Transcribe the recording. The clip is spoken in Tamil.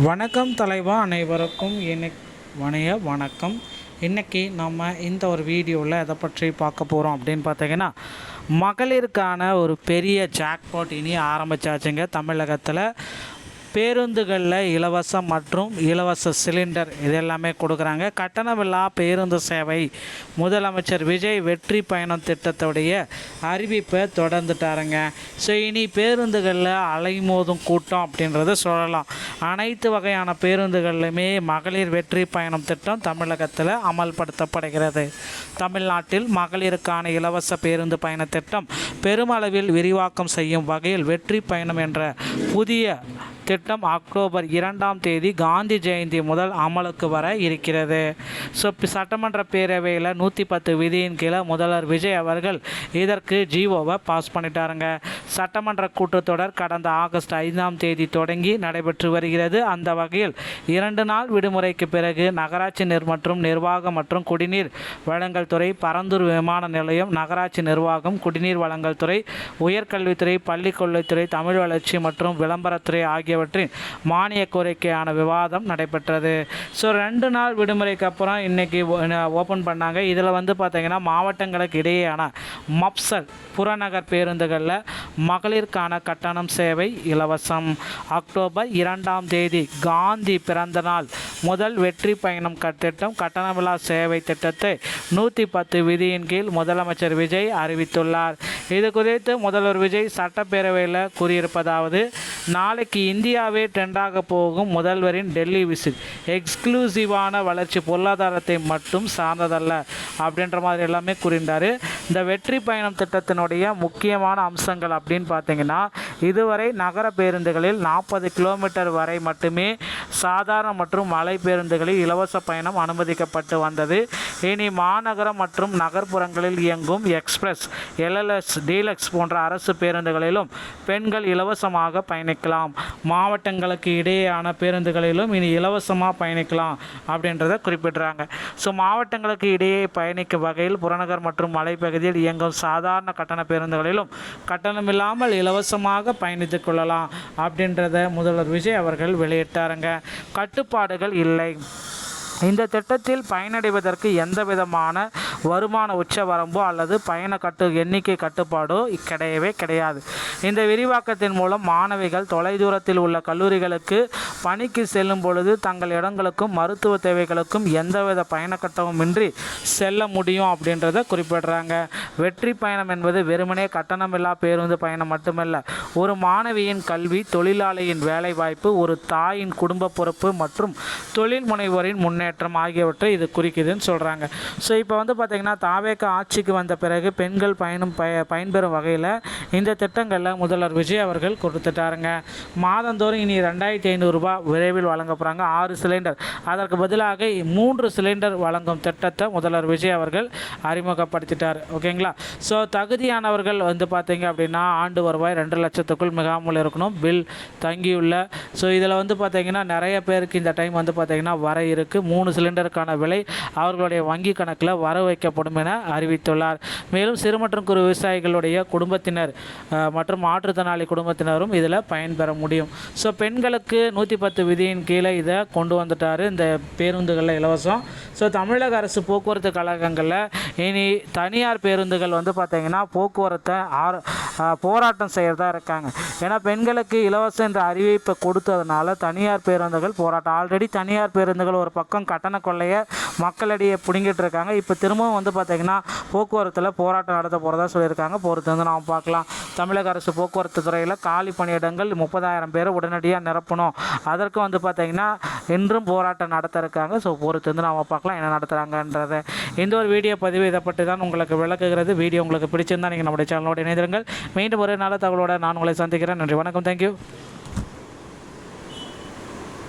வணக்கம் தலைவா, அனைவருக்கும் வணக்கம். இன்றைக்கி நம்ம இந்த ஒரு வீடியோவில் எதை பற்றி பார்க்க போகிறோம் அப்படின்னு பார்த்தீங்கன்னா, மகளிருக்கான ஒரு பெரிய ஜாக்பாட் இனி ஆரம்பித்தாச்சுங்க. தமிழகத்தில் பேருந்துகளில் இலவசம் மற்றும் இலவச சிலிண்டர் இது எல்லாமே கொடுக்குறாங்க. கட்டணமில்லா பேருந்து சேவை முதலமைச்சர் விஜய் வெற்றி பயணம் திட்டத்துடைய அறிவிப்பை தொடர்ந்துட்டாருங்க. ஸோ இனி பேருந்துகளில் அலைமோதும் கூட்டம் அப்படின்றத சொல்லலாம். அனைத்து வகையான பேருந்துகளிலுமே மகளிர் வெற்றி பயணம் திட்டம் தமிழகத்தில் அமல்படுத்தப்படுகிறது. தமிழ்நாட்டில் மகளிருக்கான இலவச பேருந்து பயண திட்டம் பெருமளவில் விரிவாக்கம் செய்யும் வகையில் வெற்றி பயணம் என்ற புதிய திட்டம் அக்டோபர் 2ஆம் தேதி காந்தி ஜெயந்தி முதல் அமலுக்கு வர இருக்கிறது. ஸோ சட்டமன்ற பேரவையில் 110 விதியின் கீழே முதல்வர் விஜய் அவர்கள் இதற்கு ஜிஓவை பாஸ் பண்ணிட்டாருங்க. சட்டமன்ற கூட்டத்தொடர் கடந்த ஆகஸ்ட் 5ஆம் தேதி தொடங்கி நடைபெற்று வருகிறது. அந்த வகையில் 2 நாள் விடுமுறைக்கு பிறகு நகராட்சி மற்றும் நிர்வாகம் மற்றும் குடிநீர் வழங்கல் துறை, பரந்தூர் விமான நிலையம், நகராட்சி நிர்வாகம், குடிநீர் வழங்கல் துறை, உயர்கல்வித்துறை, பள்ளிக்கொள்ளைத்துறை, தமிழ் வளர்ச்சி மற்றும் விளம்பரத்துறை ஆகியவற்றின் மானிய கோரிக்கையான விவாதம் நடைபெற்றது. ஸோ 2 நாள் விடுமுறைக்கு அப்புறம் இன்றைக்கி ஓப்பன் பண்ணாங்க. இதில் பார்த்தீங்கன்னா மாவட்டங்களுக்கு இடையேயான மப்சல் புறநகர் பேருந்துகளில் மகளிருக்கான கட்டணம் சேவை இலவசம். அக்டோபர் 2ஆம் தேதி காந்தி பிறந்த நாள் முதல் வெற்றி பயணம் திட்டம் கட்டணமில்லா சேவை திட்டத்தை 110 விதியின் கீழ் முதலமைச்சர் விஜய் அறிவித்துள்ளார். இது குறித்து முதல்வர் விஜய் சட்டப்பேரவையில் கூறியிருப்பதாவது: நாளைக்கு இந்தியாவே ட்ரெண்டாக போகும் முதல்வரின் டெல்லி விசிட் எக்ஸ்க்ளூசிவான வளர்ச்சி பொருளாதாரத்தை மட்டும் சார்ந்ததல்ல அப்படின்ற மாதிரி எல்லாமே கூறினார். இந்த வெற்றி பயணம் திட்டத்தினுடைய முக்கியமான அம்சங்கள் அப்படின்னு பார்த்தீங்கன்னா, இதுவரை நகர பேருந்துகளில் 40 கிலோமீட்டர் வரை மட்டுமே சாதாரண மற்றும் மலை பேருந்துகளில் இலவச பயணம் அனுமதிக்கப்பட்டு வந்தது. இனி மாநகரம் மற்றும் நகர்ப்புறங்களில் இயங்கும் எக்ஸ்பிரஸ், எல்எல்எஸ், டீலக்ஸ் போன்ற அரசு பேருந்துகளிலும் பெண்கள் இலவசமாக பயணிக்கலாம். மாவட்டங்களுக்கு இடையேயான பேருந்துகளிலும் இனி இலவசமாக பயணிக்கலாம் அப்படின்றத குறிப்பிடுறாங்க. ஸோ மாவட்டங்களுக்கு இடையே பயணிக்கும் வகையில் புறநகர் மற்றும் மலைப்பகுதியில் இயங்கும் சாதாரண கட்டண பேருந்துகளிலும் கட்டணமில்லாமல் இலவசமாக பயணித்து கொள்ளலாம் அப்படின்றத முதல்வர் விஜய் அவர்கள் வெளியிட்டாருங்க. கட்டுப்பாடுகள் இல்லை. இந்த திட்டத்தில் பயனடைவதற்கு எந்த விதமான வருமான உச்சவரம்போ அல்லது பயண எண்ணிக்கை கட்டுப்பாடோ கிடையாது. இந்த விரிவாக்கத்தின் மூலம் மாணவிகள் தொலைதூரத்தில் உள்ள கல்லூரிகளுக்கு பணிக்கு செல்லும் பொழுது தங்கள் இடங்களுக்கும் மருத்துவ தேவைகளுக்கும் எந்தவித பயண கட்டணமின்றி செல்ல முடியும் அப்படின்றத குறிப்பிடுறாங்க. வெற்றி பயணம் என்பது வெறுமனே கட்டணமில்லா பேருந்து பயணம் மட்டுமல்ல, ஒரு மாணவியின் கல்வி, தொழிலாளியின் வேலைவாய்ப்பு, ஒரு தாயின் குடும்ப பொறுப்பு மற்றும் தொழில் முனைவோரின் முன்னேற்றம் ஆகியவற்றை இது குறிக்குதுன்னு சொல்கிறாங்க. ஸோ இப்போ பார்த்திங்கன்னா தாவேக ஆட்சிக்கு வந்த பிறகு பெண்கள் பயன்பெறும் வகையில் இந்த திட்டங்களில் முதல்வர் விஜய் அவர்கள் கொடுத்துட்டாருங்க. மாதந்தோறும் இனி 2500 ரூபாய் விரைவில் வழங்க போகிறாங்க. 6 சிலிண்டர், அதற்கு பதிலாக 3 சிலிண்டர் வழங்கும் திட்டத்தை முதல்வர் விஜய் அவர்கள் அறிமுகப்படுத்திட்டார். ஓகேங்களா? ஸோ தகுதியானவர்கள் பார்த்தீங்க அப்படின்னா ஆண்டு வருவாய் 2 லட்சத்துக்குள் மிகாமல் இருக்கணும், பில் தங்கியுள்ள. ஸோ இதில் பார்த்தீங்கன்னா நிறைய பேருக்கு இந்த டைம் பார்த்தீங்கன்னா வர இருக்குது. 3 சிலிண்டருக்கான விலை அவர்களுடைய வங்கி கணக்கில் வர வைக்கப்படும் என அறிவித்துள்ளார். மேலும் சிறு மற்றும் குறு விவசாயிகளுடைய குடும்பத்தினர் மற்றும் மாற்றுத்திறனாளி குடும்பத்தினரும் இதில் பயன்பெற முடியும். ஸோ பெண்களுக்கு 110 விதியின் கீழே இதை கொண்டு வந்துட்டார். இந்த பேருந்துகளில் இலவசம். ஸோ தமிழக அரசு போக்குவரத்து கழகங்களில் இனி தனியார் பேருந்துகள் பார்த்திங்கன்னா போக்குவரத்தை போராட்டம் செய்கிறதா இருக்காங்க. ஏன்னா பெண்களுக்கு இலவசம் என்ற அறிவிப்பை கொடுத்ததுனால தனியார் பேருந்துகள் போராட்டம். ஆல்ரெடி தனியார் பேருந்துகள் ஒரு பக்கம் கட்டண கொள்ளையை மக்களிடையே பிடுங்கிட்டு இருக்காங்க. இப்போ திரும்பவும் பார்த்திங்கன்னா போக்குவரத்தில் போராட்டம் நடத்த போகிறதா சொல்லியிருக்காங்க. பொறுத்து நாம் பார்க்கலாம். தமிழக அரசு போக்குவரத்து துறையில் காலி பணியிடங்கள் 30,000 பேர் உடனடியாக நிரப்பணும். அதற்கு பார்த்திங்கன்னா இன்றும் போராட்டம் நடத்த இருக்காங்க. ஸோ பொறுத்து நாம் பார்க்கலாம் என்ன நடத்துகிறாங்கன்றதை. இந்த ஒரு வீடியோ பதிவு இதை பற்றி தான் உங்களுக்கு விளக்குகிறது. வீடியோ உங்களுக்கு பிடிச்சிருந்தால் நீங்கள் நம்முடைய சேனலோடு இணைந்திருங்கள். மீண்டும் ஒரு நல்ல தகவலோடு நான் உங்களை சந்திக்கிறேன். நன்றி, வணக்கம், தேங்க்யூ.